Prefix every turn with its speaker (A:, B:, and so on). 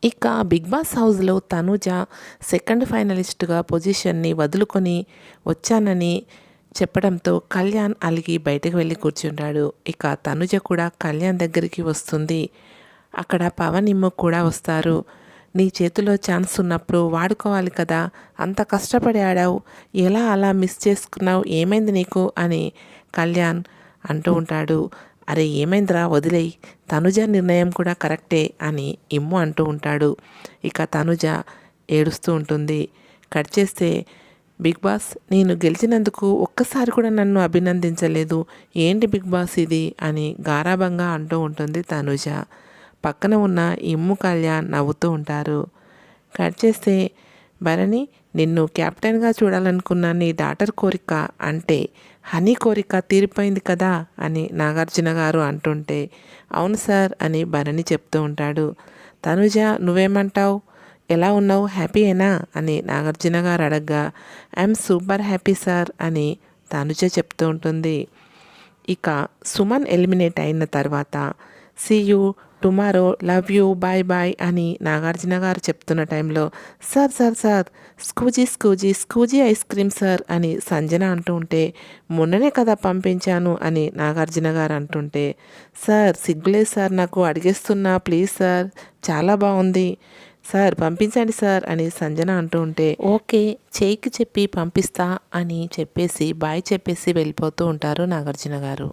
A: ఇక big boss హౌస్లో Tanuja second ఫైనలిస్ట్గా పొజిషన్ని వదులుకొని వచ్చానని చెప్పడంతో కళ్యాణ్ అలిగి బయటకు వెళ్ళి కూర్చుంటాడు. ఇక తనుజ కూడా కళ్యాణ్ దగ్గరికి వస్తుంది. అక్కడ పవన్ ఇమ్ము కూడా వస్తారు. నీ చేతిలో ఛాన్స్ ఉన్నప్పుడు వాడుకోవాలి కదా, అంత కష్టపడి ఆడావు, ఎలా అలా మిస్ చేసుకున్నావు, ఏమైంది నీకు అని కళ్యాణ్ అంటూ ఉంటాడు. అరే ఏమైందిరా వదిలేయి, తనుజ నిర్ణయం కూడా కరెక్టే అని ఇమ్ము అంటూ ఉంటాడు. ఇక తనుజ ఏడుస్తూ ఉంటుంది. కట్ చేస్తే బిగ్ బాస్ నేను గెలిచినందుకు ఒక్కసారి కూడా నన్ను అభినందించలేదు, ఏంటి బిగ్ బాస్ ఇది అని గారాబంగా అంటూ ఉంటుంది తనుజ. పక్కన ఉన్న ఇమ్ము కళ్యాణ్ నవ్వుతూ ఉంటారు. కట్ చేస్తే భరణి నిన్ను కెప్టెన్గా చూడాలనుకున్న నీ డాటర్ కోరిక అంటే హనీ కోరిక తీరిపోయింది కదా అని నాగార్జున గారు అంటుంటే అవును సార్ అని భరణి చెప్తూ ఉంటాడు. తనుజ నువ్వేమంటావు, ఎలా ఉన్నావు, హ్యాపీయేనా అని నాగార్జున గారు అడగ్గా ఐఎమ్ సూపర్ హ్యాపీ సార్ అని తనుజ చెప్తూ ఉంటుంది. ఇక సుమన్ ఎలిమినేట్ అయిన తర్వాత see you tomorrow, love you, bye bye అని నాగార్జున గారు చెప్తున్న టైంలో sir sir sir scuse me scuse me scuse me ice cream sir అని సంజన అంటూ ఉంటే మొన్ననే కదా పంపించాను అని నాగార్జున గారు అంటుంటే సార్ సిగ్గులేదు సార్, నాకు అడిగేస్తున్నా ప్లీజ్ సార్, చాలా బాగుంది సార్ పంపించండి సార్ అని సంజన అంటూ ఉంటే ఓకే చేయికి చెప్పి పంపిస్తా అని చెప్పేసి బాయ్ చెప్పేసి వెళ్ళిపోతూ ఉంటారు నాగార్జున గారు.